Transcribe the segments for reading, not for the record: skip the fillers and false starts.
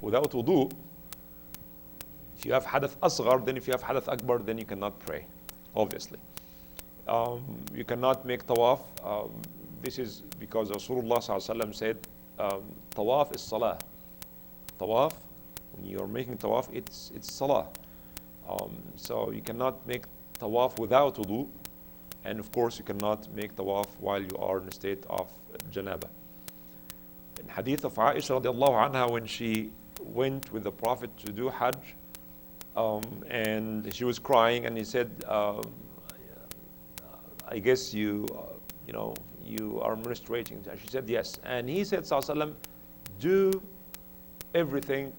without wudu, if you have hadath asghar, then if you have hadath akbar, then you cannot pray, obviously. You cannot make tawaf. This is because Rasulullah ﷺ said, tawaf is salah. Tawaf, when you are making tawaf, it's salah. So you cannot make tawaf without wudu, and of course you cannot make tawaf while you are in a state of janaba. In hadith of Aisha radiallahu anha, when she went with the Prophet to do Hajj, and she was crying, and he said, I guess you are menstruating. And she said, yes. And he said, sallallahu alaihi wasallam, do everything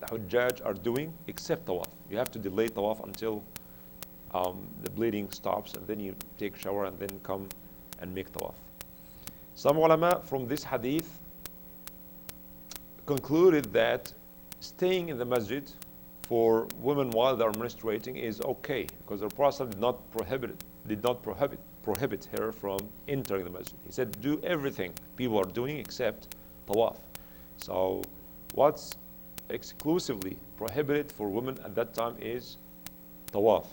the Hujjaj are doing except tawaf. You have to delay tawaf until the bleeding stops, and then you take shower and then come and make tawaf. Some ulama from this hadith concluded that staying in the masjid for women while they are menstruating is okay, because the Prophet did not prohibit her from entering the masjid. He said, do everything people are doing except tawaf. So what's exclusively prohibited for women at that time is tawaf.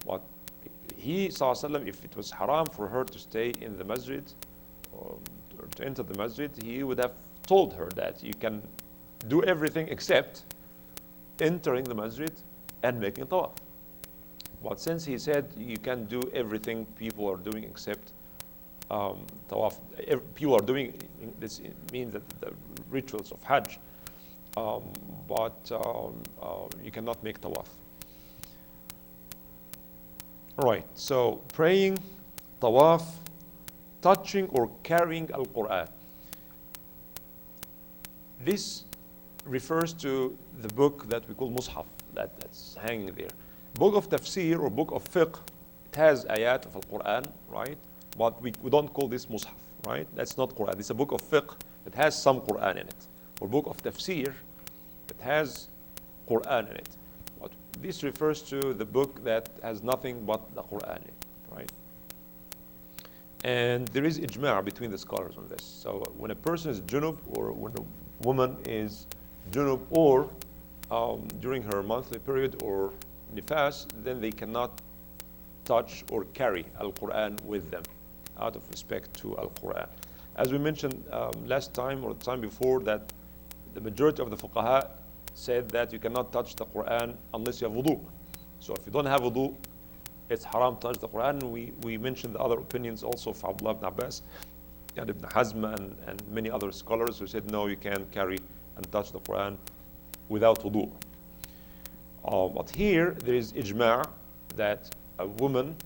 What he sallallahu, if it was haram for her to stay in the masjid or to enter the masjid, he would have told her that you can do everything except entering the masjid and making tawaf. But since he said you can do everything people are doing except tawaf, people are doing, this means that the rituals of Hajj, but you cannot make tawaf. All right, so praying, tawaf, touching or carrying Al-Quran. This refers to the book that we call Mus'haf, that's hanging there. Book of tafsir or book of fiqh, it has ayat of Al-Quran, right? But we don't call this Mus'haf, right? That's not Quran. It's a book of fiqh that has some Quran in it. Or book of tafsir that has Quran in it. But this refers to the book that has nothing but the Quran in it, right? And there is ijma' between the scholars on this. So when a person is junub, or when a woman is junub, or during her monthly period or nifas, then they cannot touch or carry Al-Quran with them out of respect to Al-Quran. As we mentioned last time or the time before, that the majority of the fuqaha said that you cannot touch the Quran unless you have wudu. So if you don't have wudu, it's haram to touch the Quran. We mentioned the other opinions also of Abdullah ibn Abbas and Ibn Hazm and many other scholars who said no, you can carry and touch the Quran without wudu. But here there is ijma' that a woman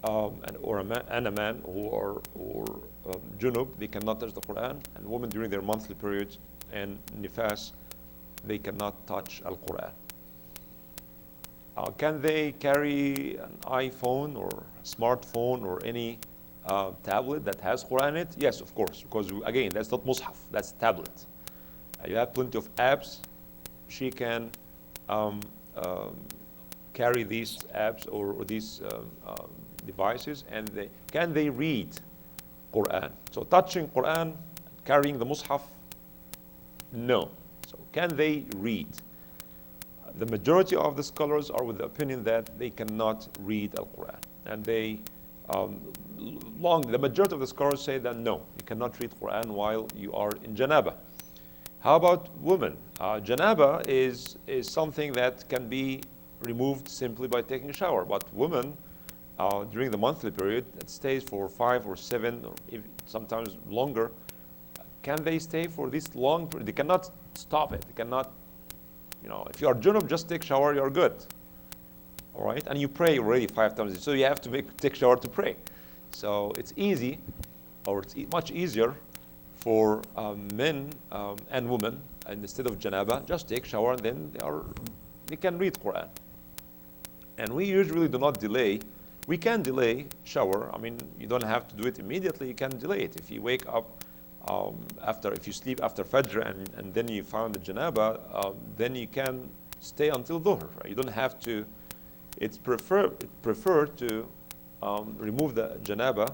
or a man who are junub, they cannot touch the Quran, and women during their monthly periods and nifas, they cannot touch Al-Quran. Can they carry an iPhone or a smartphone or any tablet that has Quran in it? Yes, of course, because again, that's not Mus'haf, that's tablet. You have plenty of apps. She can carry these apps or these devices, and can they read Quran? So touching Quran, carrying the Mus'haf, no. So can they read? The majority of the scholars are with the opinion that they cannot read Al-Quran. And the majority of the scholars say that no, you cannot read Quran while you are in janaba. How about women? Janaba is something that can be removed simply by taking a shower. But women, during the monthly period, that stays for 5 or 7 or even sometimes longer, can they stay for this long period? They cannot stop it. They cannot, if you are junub, just take shower, you're good. All right? And you pray already 5 times. So you have to take shower to pray. So it's easy, or it's much easier for men and women, and instead of janaba, just take shower and then they can read Quran. And we usually do not delay. We can delay shower. I mean, you don't have to do it immediately. You can delay it. If you wake up if you sleep after Fajr and then you found the janaba, then you can stay until Dhuhr. Right? You don't have to. It's preferred to remove the janaba,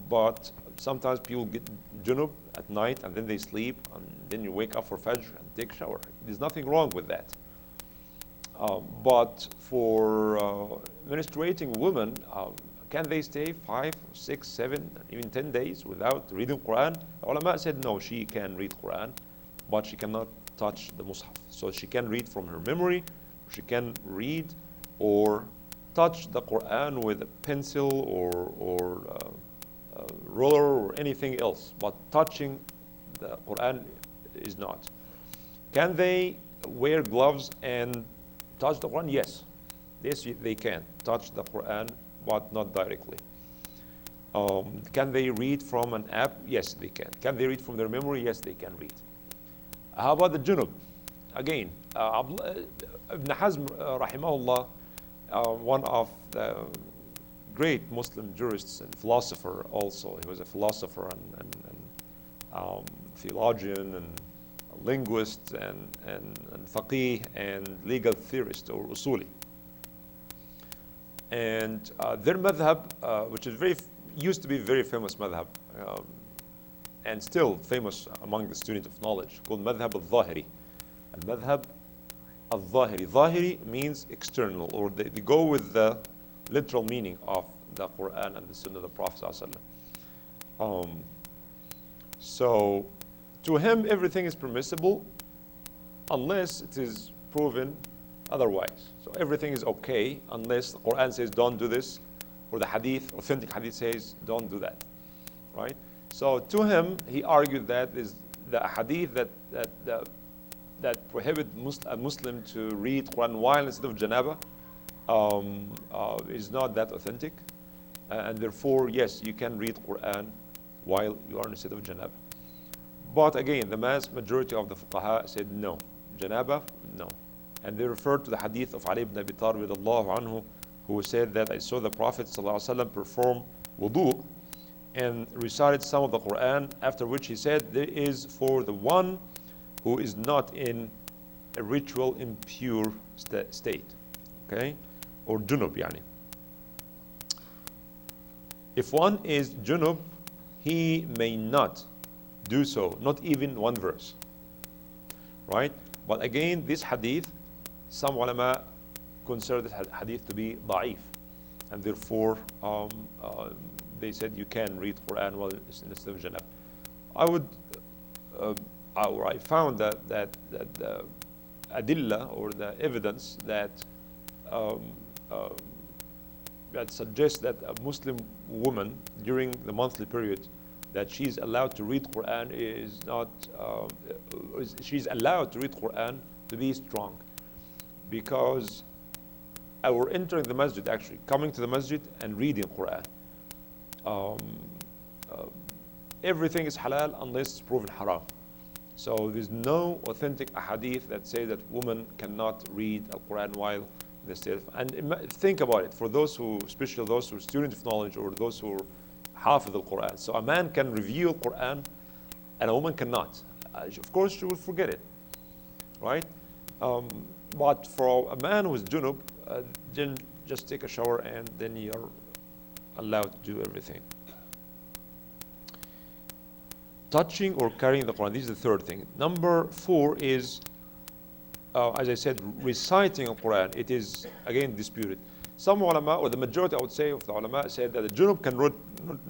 but sometimes people get junub at night and then they sleep and then you wake up for Fajr and take shower. There's nothing wrong with that. But for menstruating women, can they stay 5, 6, 7, even 10 days without reading Quran? The ulama said no, she can read Quran, but she cannot touch the Mus'haf. So she can read from her memory, she can read or touch the Quran with a pencil or ruler or anything else, but touching the Quran is not. Can they wear gloves and touch the Quran? Yes. Yes, they can touch the Quran, but not directly. Can they read from an app? Yes, they can. Can they read from their memory? Yes, they can read. How about the junub? Again, Ibn Hazm, rahimahullah, one of the great Muslim jurists and philosopher also. He was a philosopher and theologian and linguist and faqih and legal theorist or usuli. And their madhab, which is used to be very famous madhab, and still famous among the students of knowledge, called madhab al-Zahiri. Al-madhab al-Zahiri. Zahiri means external, or they go with the literal meaning of the Quran and the Sunnah of the Prophet ﷺ. So to him, everything is permissible unless it is proven otherwise. So everything is okay unless the Quran says don't do this, or the hadith, authentic hadith says don't do that, right? So to him, he argued that is the hadith that prohibit a Muslim to read Quran while instead of janaba is not that authentic, and therefore, yes, you can read Quran while you are instead of janaba. But again, the mass majority of the fuqaha said no, janaba, no. And they referred to the hadith of Ali ibn Abi Talib radiyallahu anhu, who said that I saw the Prophet ﷺ perform wudu and recited some of the Quran, after which he said, there is for the one who is not in a ritual impure state, okay? Or junub, yani. If one is junub, he may not do so, not even one verse, right? But again, this hadith, some ulama consider this hadith to be da'if, and therefore they said you can read Quran while instead of janab. I found that the adilla, or the evidence that that suggests that a Muslim woman during the monthly period that she's allowed to read Quran is not, she's allowed to read Quran to be strong, because our entering the masjid, actually coming to the masjid and reading Quran, everything is halal unless it's proven haram. So there's no authentic ahadith that say that women cannot read Al-Quran while they stay. And think about it, for those who, especially those who are students of knowledge or those who are hafiz al-Quran. So a man can review Quran and a woman cannot. Of course, she will forget it, right? But for a man who's junub, then just take a shower and then you're allowed to do everything. Touching or carrying the Quran, this is the third thing. Number 4 is, as I said, reciting a Quran. It is, again, disputed. Some ulama, or the majority, I would say, of the ulama said that the junub can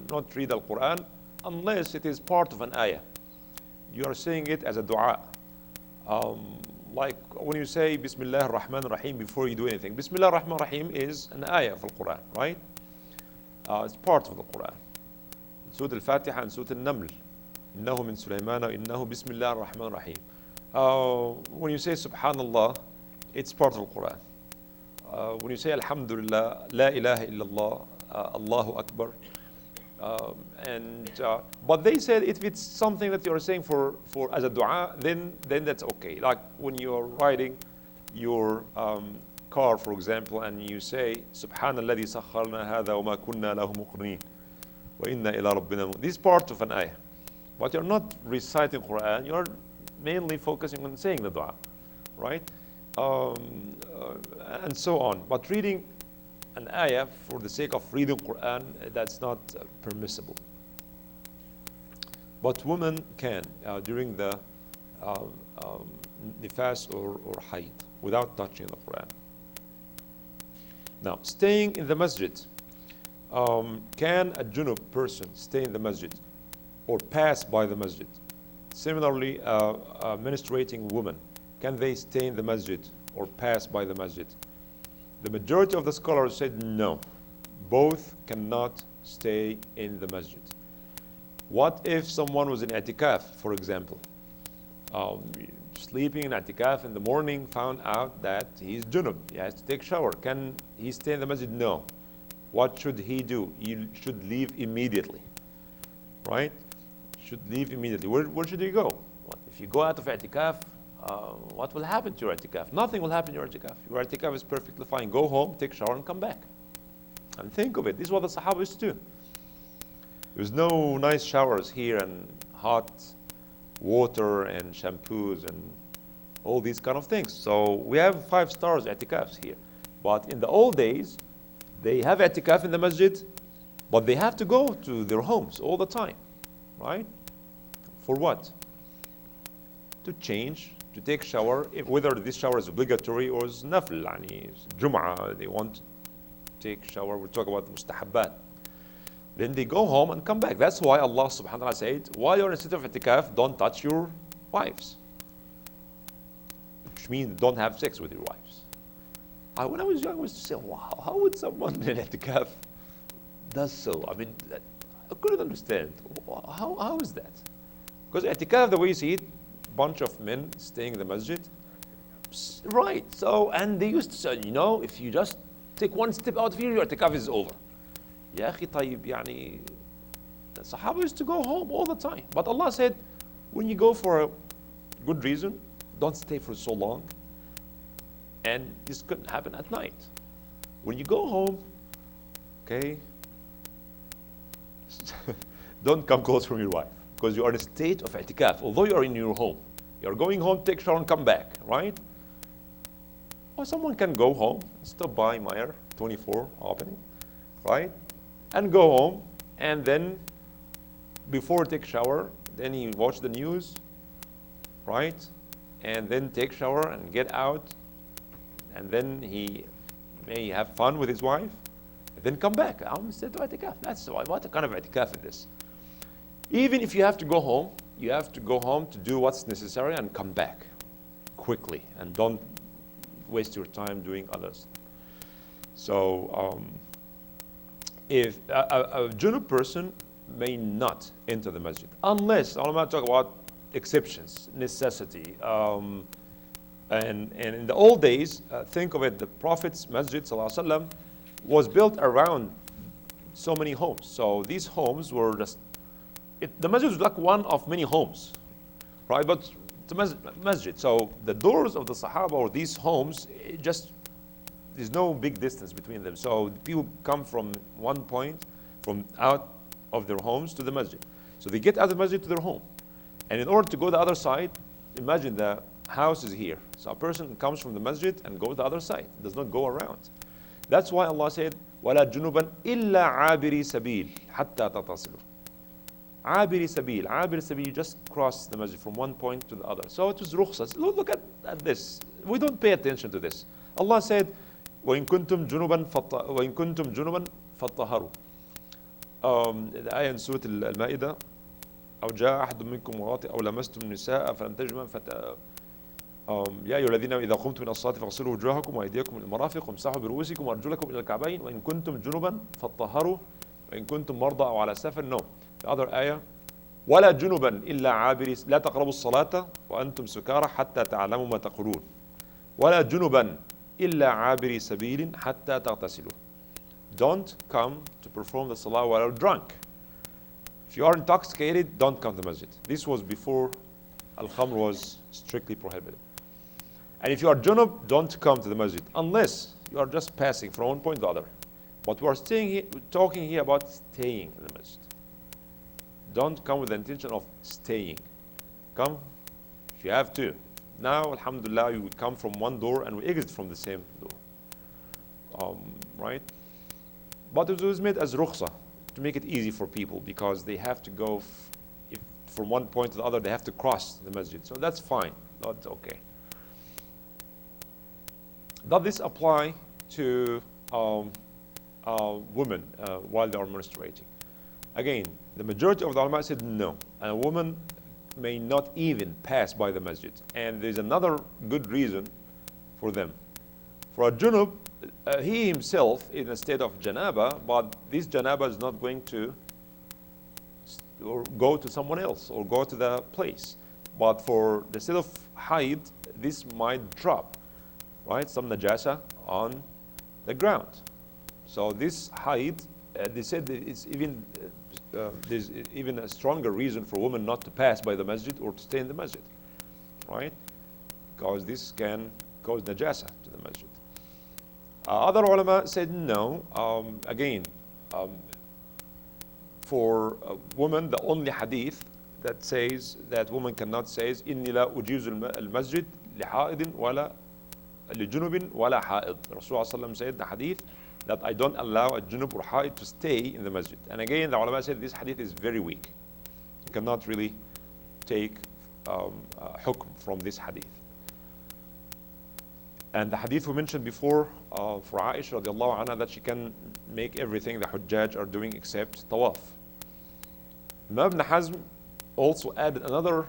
not read the Quran unless it is part of an ayah. You are saying it as a dua. Like when you say Bismillah ar-Rahman ar-Rahim before you do anything. Bismillah ar-Rahman ar-Rahim is an ayah of the Quran, right? It's part of the Quran. Surah Al-Fatiha and Surah Al-Naml. إنه من سليمان وإنه بسم الله الرحمن الرحيم. When you say Subhanallah, it's part of the Quran. When you say Alhamdulillah, La ilaha illallah, Allahu Akbar. But they said if it's something that you're saying for as a dua, then that's okay. Like when you're riding your car, for example, and you say Subhanalladhi sakharna hadha wa ma kunna lahu muqrinin wa inna ila rabbina. This is part of an ayah. But you're not reciting Quran, you're mainly focusing on saying the dua, right? And so on. But reading an ayah for the sake of reading Quran, that's not permissible. But women can, during the um, um, nifas or hayd without touching the Quran. Now, staying in the masjid. Can a junub person stay in the masjid or pass by the masjid? Similarly, a menstruating woman, can they stay in the masjid or pass by the masjid? The majority of the scholars said no. Both cannot stay in the masjid. What if someone was in i'tikaf, for example? Sleeping in i'tikaf in the morning, found out that he's junub, he has to take shower. Can he stay in the masjid? No. What should he do? He should leave immediately, right? Should leave immediately. Where should he go? If you go out of i'tikaf, what will happen to your i'tikaf? Nothing will happen to your i'tikaf. Your i'tikaf is perfectly fine. Go home, take shower, and come back. And think of it. This is what the Sahaba used to do. There's no nice showers here and hot water and shampoos and all these kind of things. So we have 5 stars i'tikafs here. But in the old days, they have i'tikaf in the masjid, but they have to go to their homes all the time, right? For what? To change, to take shower, whether this shower is obligatory or is nafl, yani Jum'ah, they want to take shower. We'll talk about mustahabbat. Then they go home and come back. That's why Allah subhanahu wa ta'ala said, while you're in a state of i'tikaf, don't touch your wives. Which means don't have sex with your wives. When I was young, I used to say, wow, how would someone in i'tikaf does so? I mean, I couldn't understand. How is that? Because i'tikaf, the way you see it, bunch of men staying in the masjid. Right, so, and they used to say, you know, if you just take one step out of here, your i'tikaf is over. Ya akhi tayyib, yani, the Sahaba used to go home all the time. But Allah said, when you go for a good reason, don't stay for so long. And this couldn't happen at night. When you go home, okay, don't come close from your wife because you are in a state of i'tikaf. Although you are in your home, you are going home, take shower and come back, right? Or someone can go home, stop by Meyer 24 opening, right? And go home, and then before take shower, then he watch the news, right? And then take shower and get out, and then he may have fun with his wife, and then come back. I'm instead of i'tikaf. That's why. What kind of i'tikaf is this? Even if you have to go home, you have to go home to do what's necessary and come back quickly, and don't waste your time doing others. So if a junub person may not enter the masjid unless, ulama talk about exceptions, necessity. And in the old days, think of it, the Prophet's Masjid ﷺ was built around so many homes. So these homes were just, the masjid was like one of many homes, right? But it's a masjid. So the doors of the Sahaba or these homes, there's no big distance between them. So people come from one point, from out of their homes to the masjid. So they get out of the masjid to their home. And in order to go the other side, imagine the house is here. So a person comes from the masjid and goes the other side, does not go around. That's why Allah said, وَلَا جُنُبًا إِلَّا عَابِرِي سَبِيلٍ حَتَّى تَتَصِلُوا. عَابِرِي سَبِيلٍ. عَابِرِ سَبِيلٍ, you just cross the masjid from one point to the other. So it was rukhsas. Look at this. We don't pay attention to this. Allah said, وَإِن كُنتُمْ جُنُبًا فَطَّهَرُوا. The ayah in Surah Al-Ma'idah, أو جاء أحد منكم مغاطئ أو لمستم النساء فلم تجدوا يا أيها الذين إذا قمتم من الصلاة فاغسلوا وجوهكم وأيديكم إلى المرافق وامسحوا برؤوسكم وأرجلكم إلى الكعبين وإن كنتم جنبا فطهروا وإن كنتم مرضى أو على سفر. No. The other ayah, ولا جنبا إلا عابري لا تقربوا الصلاة وأنتم سكارى حتى تعلموا ما تقولون ولا جنبا إلا عابري سبيل حتى تغتسلوا. Don't come to perform the salah while you're drunk. If you are intoxicated, don't come to the masjid. This was before al-khamr was strictly prohibited. And if you are junub, don't come to the masjid unless you are just passing from one point to the other. But we are talking here about staying in the masjid. Don't come with the intention of staying. Come if you have to. Now, alhamdulillah, you come from one door and we exit from the same door. Right? But it was made as rukhsah, to make it easy for people, because they have to go, if from one point to the other, they have to cross the masjid. So that's fine, that's okay. Does this apply to women while they are menstruating? Again, the majority of the ulama said no. A woman may not even pass by the masjid. And there's another good reason for them. For a junub, he himself is in a state of janaba, but this janaba is not going to or go to someone else or go to the place. But for the state of haid, this might drop, right? Some najasa on the ground. So this haid, they said it's even there's even a stronger reason for women not to pass by the masjid or to stay in the masjid, right? Because this can cause najasa to the masjid. Other ulama said no. Again, for a woman, the only hadith that says that woman cannot say is إني لا أجيز المسجد لحائض ولا لجنوب ولا حائض. Rasulullah said the hadith that I don't allow a junub or haid to stay in the masjid. And again, the ulama said this hadith is very weak. You cannot really take hukm from this hadith. And the hadith we mentioned before for Aisha radiallahu anha, that she can make everything the Hujjaj are doing except tawaf. Imam Ibn Hazm also added another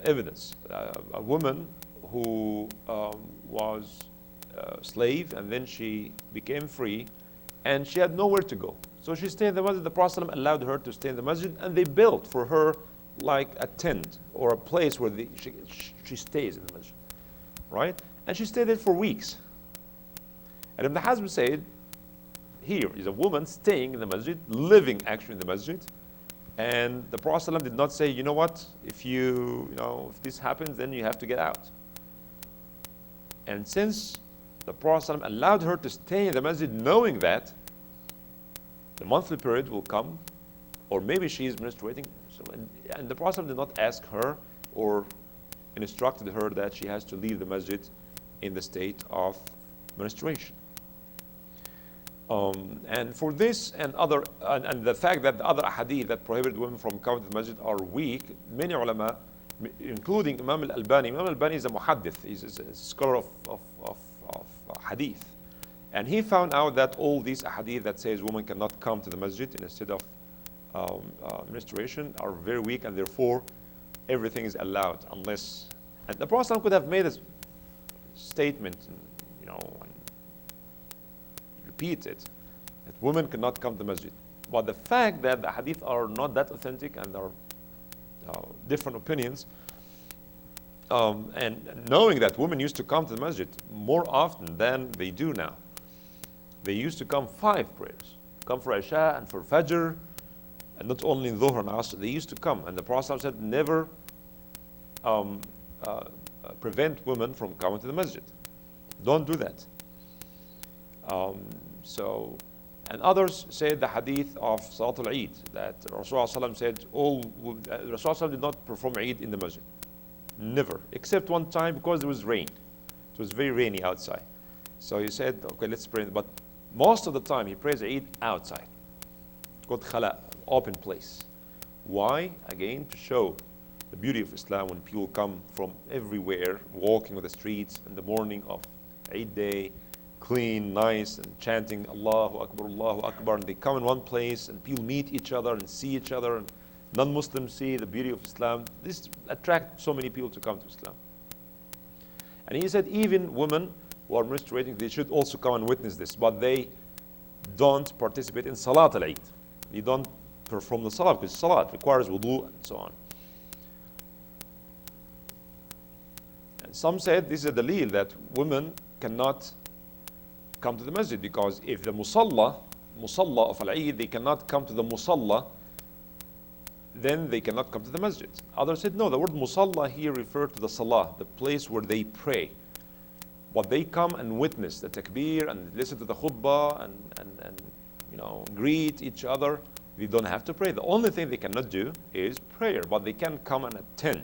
evidence. A woman who was a slave and then she became free and she had nowhere to go. So she stayed in the masjid. The Prophet allowed her to stay in the masjid, and they built for her like a tent or a place where she stays in the masjid, right? And she stayed there for weeks. And Ibn Hazm said, here is a woman staying in the masjid, living actually in the masjid, and the Prophet did not say, you know what, if if this happens, then you have to get out. And since the Prophet allowed her to stay in the masjid knowing that the monthly period will come, or maybe she is menstruating, and the Prophet did not ask her or instructed her that she has to leave the masjid in the state of menstruation. And for this and other, and the fact that the other hadith that prohibited women from coming to the masjid are weak, many ulama, including Imam al-Albani. Imam al-Albani is a muhaddith, he's a scholar of hadith. And he found out that all these hadith that says women cannot come to the masjid in a state of menstruation are very weak, and therefore everything is allowed unless, and the Prophet could have made a statement, and repeat it, that women cannot come to the masjid. But the fact that the hadith are not that authentic and are different opinions, and knowing that women used to come to the masjid more often than they do now. They used to come 5 prayers, come for Isha and for Fajr, and not only in Dhuhr and Asr, they used to come. And the Prophet said, never prevent women from coming to the masjid. Don't do that. And others say the hadith of Salatul Eid, that Rasulullah said, Rasulullah did not perform Eid in the masjid. Never, except one time because there was rain. It was very rainy outside. So he said, okay, let's pray. But most of the time he prays Eid outside. It's called khala, open place. Why? Again, to show the beauty of Islam when people come from everywhere, walking on the streets in the morning of Eid day, clean, nice, and chanting Allahu Akbar, and they come in one place and people meet each other and see each other, and non-Muslims see the beauty of Islam. This attracts so many people to come to Islam. And he said even women who are menstruating, they should also come and witness this, but they don't participate in Salat al-Eid. They don't perform the Salat, because Salat requires wudu and so on. And some said this is a dalil that women cannot come to the masjid, because if the musalla of al-Eid, they cannot come to the musalla, then they cannot come to the masjid. Others said no, the word musalla here referred to the salah, the place where they pray. But they come and witness the takbir and listen to the khutbah and greet each other. They don't have to pray. The only thing they cannot do is prayer, but they can come and attend.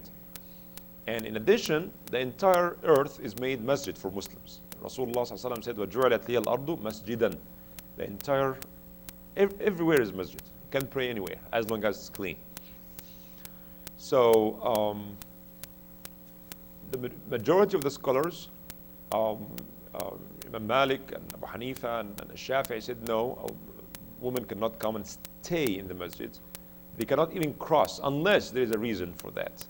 And in addition, the entire earth is made masjid for Muslims. Rasulullah said, وَجُعَلَتْ لِيَ الْأَرْضُ مَسْجِدًا. The entire, everywhere is masjid. You can pray anywhere, as long as it's clean. So the majority of the scholars, um, Imam Malik and Abu Hanifa and Shafi'i said no, a woman cannot come and stay in the masjid. They cannot even cross unless there is a reason for that.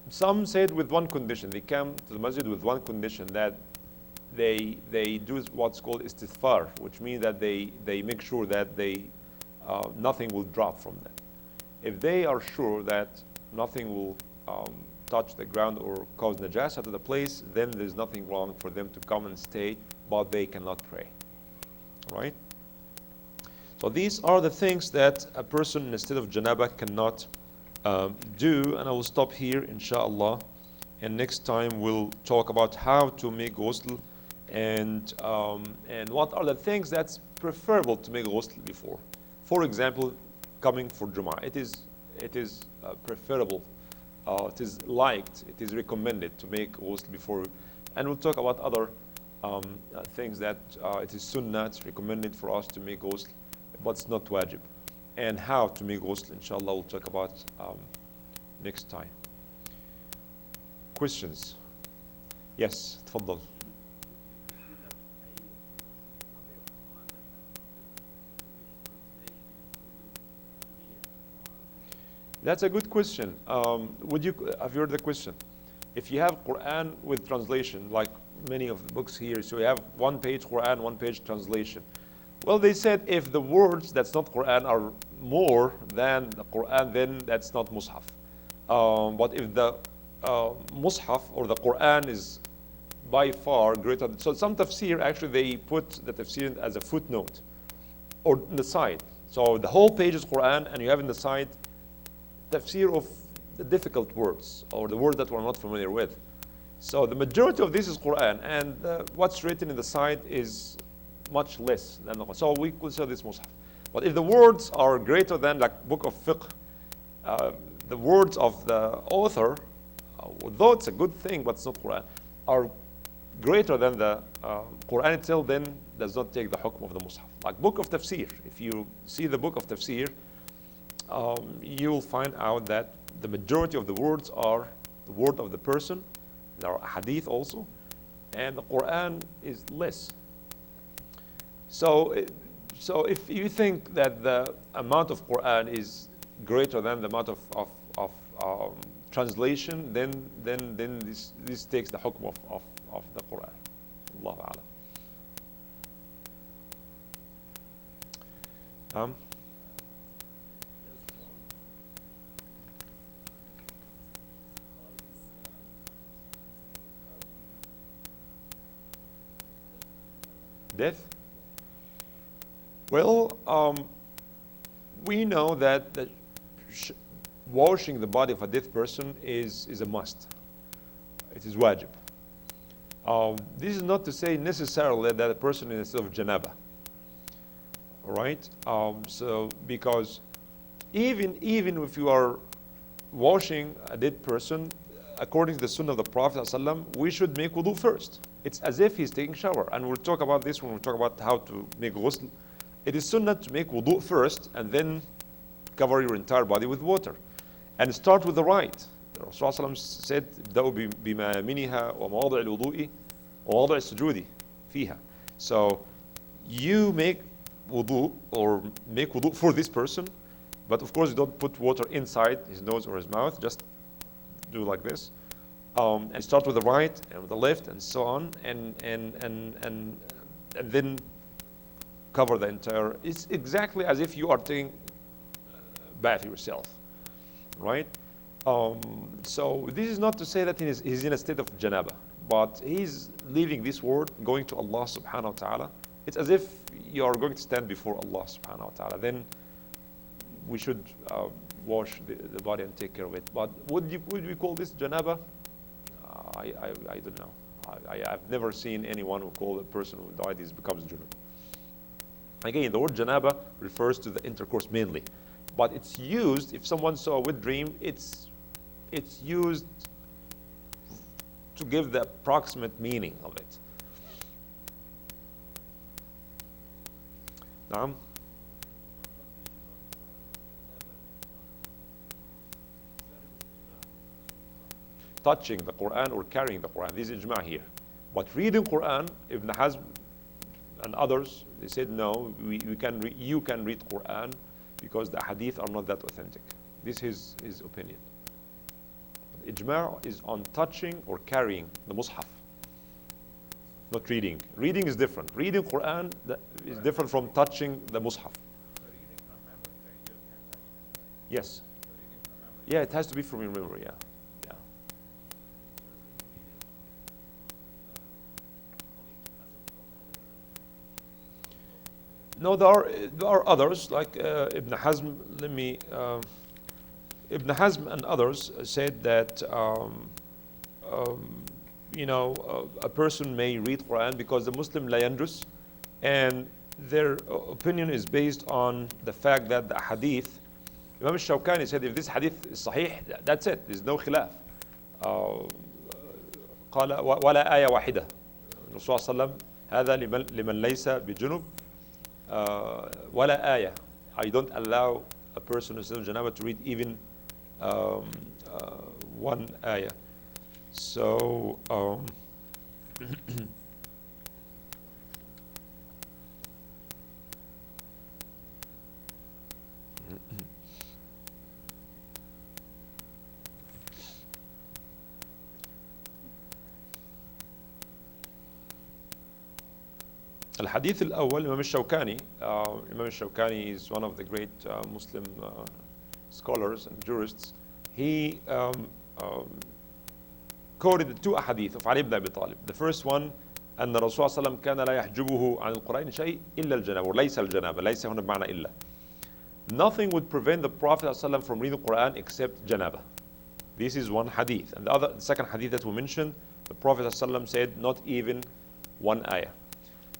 Some said with one condition. They come to the masjid with one condition, that they do what's called istithfar, which means that they make sure that nothing will drop from them. If they are sure that nothing will touch the ground or cause najasa to the place, then there's nothing wrong for them to come and stay, but they cannot pray. Right? So these are the things that a person instead of janaba cannot do. And I will stop here, inshallah. And next time we'll talk about how to make ghusl and what are the things that's preferable to make ghusl before. For example, coming for Jum'ah, it is preferable, it is liked, it is recommended to make ghusl before. And we'll talk about other things that it is sunnah, it's recommended for us to make ghusl, but it's not wajib. And how to make ghusl, inshallah, we'll talk about next time. Questions? Yes, تفضل. That's a good question. Have you heard the question? If you have Quran with translation, like many of the books here, so you have one page Quran, one page translation. Well, they said if the words that's not Quran are more than the Quran, then that's not Mus'haf. But if the Mus'haf or the Quran is by far greater, so some tafsir actually they put the tafsir as a footnote or on the side. So the whole page is Quran, and you have in the side tafsir of the difficult words or the words that we're not familiar with. So the majority of this is Quran, and what's written in the side is much less than the Quran. So we could say this Mus'haf. But if the words are greater than, like book of Fiqh, the words of the author, although it's a good thing, but it's not Quran, are greater than the Quran itself, then does not take the hukm of the Mus'haf. Like book of Tafsir, if you see the book of Tafsir, you will find out that the majority of the words are the word of the person. There are hadith also, and the Quran is less. So if you think that the amount of Quran is greater than the amount of translation, then this takes the hukm of the Quran. Allahu A'lam. Death? Well, we know that washing the body of a dead person is a must. It is wajib. This is not to say necessarily that a person is in a state of janaba. All right? So because even if you are washing a dead person, according to the sunnah of the Prophet ﷺ, we should make wudu first. It's as if he's taking shower. And we'll talk about this when we talk about how to make ghusl. It is sunnah to make wudu first and then cover your entire body with water. And start with the right. The Rasulullah said, ابدأوا بميامنها ومواضع الوضوء ومواضع السجود فيها. So you make wudu or make wudu for this person, but of course you don't put water inside his nose or his mouth, just do like this. And start with the right and with the left and so on, and then cover the entire. It's exactly as if you are taking a bath yourself, right? So this is not to say that he's in a state of janaba, but he's leaving this world, going to Allah subhanahu wa ta'ala. It's as if you are going to stand before Allah subhanahu wa ta'ala. Then we should wash the body and take care of it. But would we call this janaba? I don't know. I've never seen anyone who called a person who died becomes junub. Again, the word janaba refers to the intercourse mainly, but it's used if someone saw a wet dream. It's used to give the approximate meaning of it. Naam. touching the Quran or carrying the Quran. This is ijma' here. But reading Quran, Ibn Hazm and others, they said no, you can read Quran because the hadith are not that authentic. This is his opinion. Ijma' is on touching or carrying the mushaf, not reading. Reading is different. Reading Quran is different from touching the mushaf. Yes. Yeah, it has to be from your memory, yeah. Yeah. No, there are others, like Ibn Hazm, Ibn Hazm and others said that, a person may read Quran because the Muslim la yandrus, and their opinion is based on the fact that the hadith, Imam al-Shawkani said if this hadith is sahih, that's it, there's no khilaf. قال ولا آية واحدة. الرسول صلى الله عليه وسلم هذا لمن ليس بجنب ولا آية. I don't allow a person who's in janaba to read even one ayah. So الحديث الأول Imam al-Shawkani. Imam al-Shawkani is one of the great Muslim scholars and jurists. He quoted two ahadith of Ali ibn Abi Talib. The first one, أن الرسول صلى الله عليه وسلم كان لا يحجبه عن القرآن شيء إلا الجنابة وليس الجنابة. ليس هنا بمعنى إلا. Nothing would prevent the Prophet ﷺ from reading the Quran except janaba. This is one hadith. And the second hadith that we mentioned, the Prophet ﷺ said not even one ayah.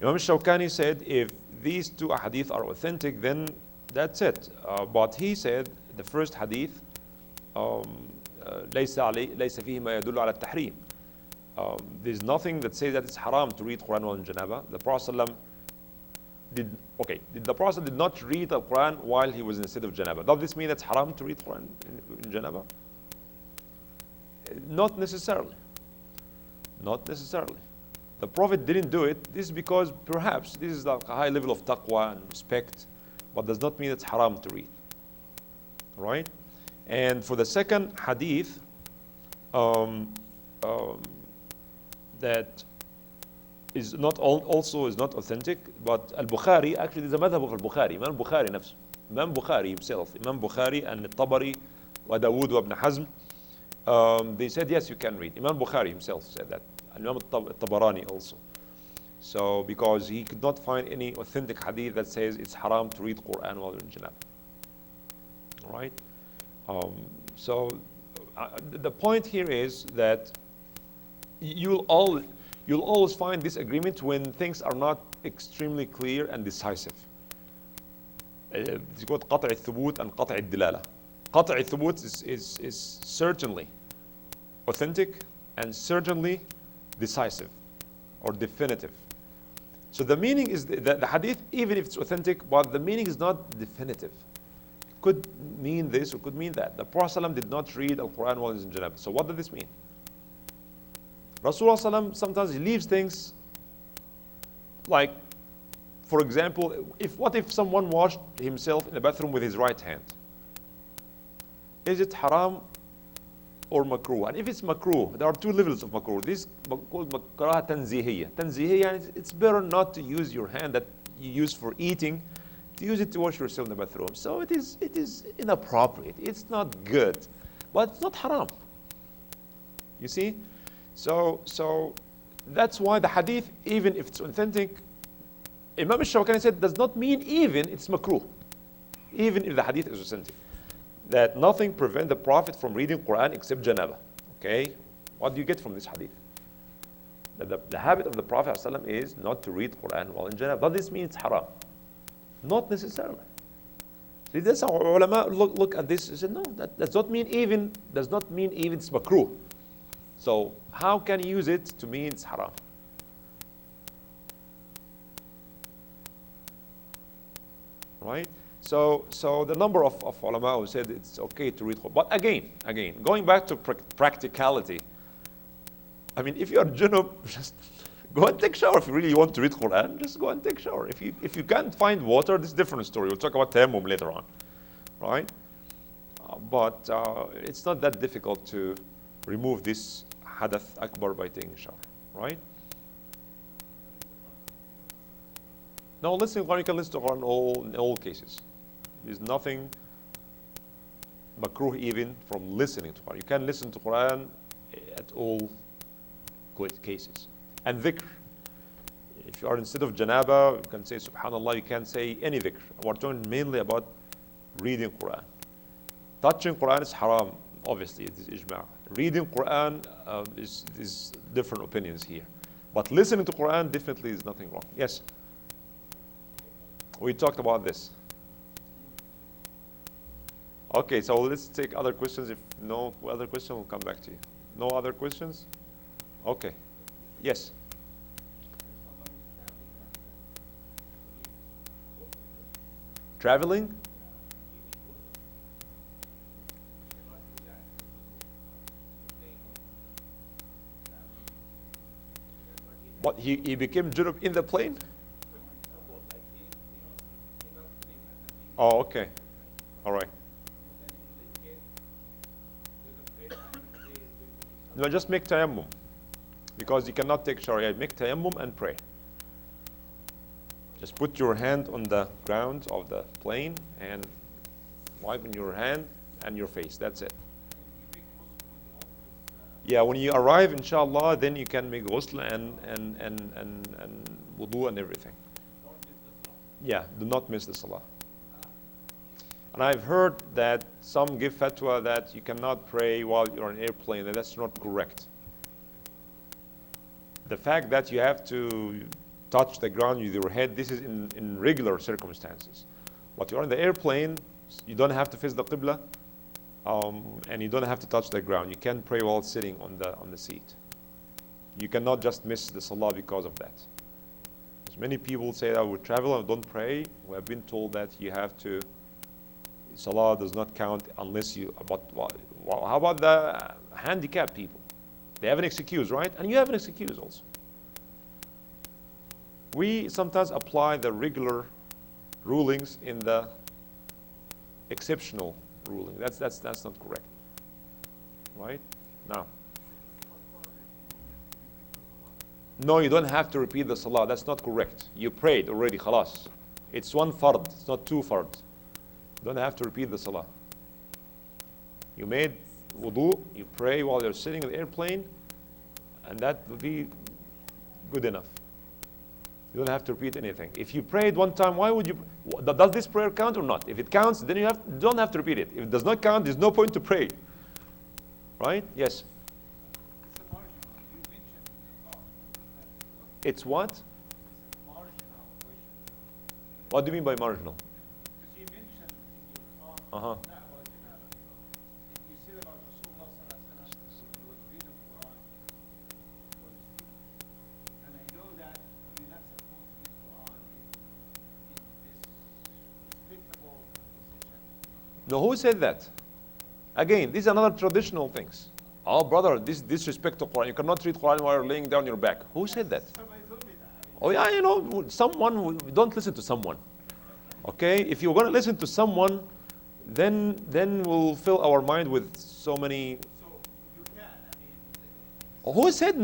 Imam Shawkani said if these two hadith are authentic, then that's it. But he said the first hadith, ليس فيه ما يدل على التحريم. There's nothing that says that it's haram to read Quran while in janaba. The Prophet ﷺ the Prophet did not read the Quran while he was in a state of janaba. Does this mean it's haram to read Quran in janaba? Not necessarily. Not necessarily. The Prophet didn't do it. This is because perhaps this is like a high level of taqwa and respect, but does not mean it's haram to read. Right? And for the second hadith, that is not also is not authentic, but Al-Bukhari, actually there's a madhab of Al-Bukhari, Imam Bukhari nafs. Imam Bukhari himself, Imam Bukhari and Tabari, wa Dawood wa Ibn Hazm, they said yes, you can read. Imam Bukhari himself said that. Imam Tabarani also. So because he could not find any authentic hadith that says it's haram to read Quran while in janab. Right? So the point here is that you'll always find disagreement when things are not extremely clear and decisive. It's called قطع الثبوت and قطع الدلالة. قطع الثبوت is certainly authentic and certainly decisive or definitive. So the meaning is the hadith, even if it's authentic, but the meaning is not definitive. It could mean this, or could mean that. The Prophet ﷺ did not read Al-Quran while he was in janab. So what does this mean? Rasulullah ﷺ sometimes he leaves things like, for example, what if someone washed himself in the bathroom with his right hand? Is it haram or makruh? And if it's makruh, there are two levels of makruh. This is called makrah tanzihiyya. Tanzihiyya, it's better not to use your hand that you use for eating, to use it to wash yourself in the bathroom. So it is inappropriate. It's not good, but it's not haram. You see? So that's why the hadith, even if it's authentic, Imam al-Shawkani said, does not mean even it's makruh. Even if the hadith is authentic. That nothing prevents the Prophet from reading Quran except janaba. Okay? What do you get from this hadith? That the habit of the Prophet ﷺ is not to read Quran while in janaba. Does this mean it's haram? Not necessarily. See, that's how ulama look at this and say, no, that does not mean even it's makruh. So how can you use it to mean it's haram? Right? So the number of ulama who said it's okay to read Quran. But again, going back to practicality, I mean, if you are junub, just go and take shower. If you really want to read Quran, just go and take shower. If you can't find water, this is a different story. We'll talk about tayammum later on, right? But it's not that difficult to remove this hadath akbar by taking a shower, right? No, listening to Quran, you can listen to Quran in all cases. There's nothing makruh even from listening to Quran. You can listen to Quran at all cases. And dhikr. If you are instead of janaba, you can say subhanallah, you can say any dhikr. We're talking mainly about reading Quran. Touching Quran is haram, obviously, it is ijma'. Reading Quran is different opinions here. But listening to Quran definitely is nothing wrong. Yes? We talked about this. Okay, so let's take other questions. If no other question, we'll come back to you. No other questions? Okay. Yes? Traveling? What, he became junub in the plane? Oh, okay. All right. No, just make tayammum. Because you cannot take shower. Yeah, make tayammum and pray. Just put your hand on the ground of the plane and wipe in your hand and your face. That's it. Yeah, when you arrive, inshallah, then you can make ghusl and wudu and everything. Yeah, do not miss the salah. And I've heard that some give fatwa that you cannot pray while you're on an airplane, and that's not correct. The fact that you have to touch the ground with your head, this is in regular circumstances. But you're on the airplane, you don't have to face the qibla, and you don't have to touch the ground. You can pray while sitting on the seat. You cannot just miss the salah because of that. As many people say that we travel and don't pray. We have been told that you have to. Salah does not count unless you. How about the handicapped people? They have an excuse, right? And you have an excuse also. We sometimes apply the regular rulings in the exceptional ruling. That's not correct, right? Now, no, you don't have to repeat the salah. That's not correct. You prayed already, khalas. It's one fard. It's not two fard. You don't have to repeat the salah. You made wudu. You pray while you're sitting in the airplane, and that will be good enough. You don't have to repeat anything. If you prayed one time, why would you? Does this prayer count or not? If it counts, then you don't have to repeat it. If it does not count, there's no point to pray. Right? Yes. It's what? What do you mean by marginal? Uh-huh. No, who said that? Again, these are another traditional things. Oh, brother, this disrespect to Quran. You cannot read Quran while you're laying down your back. Who said that? Oh, yeah, you know, someone, don't listen to someone. Okay? If you're going to listen to someone, then we'll fill our mind with so many. Who said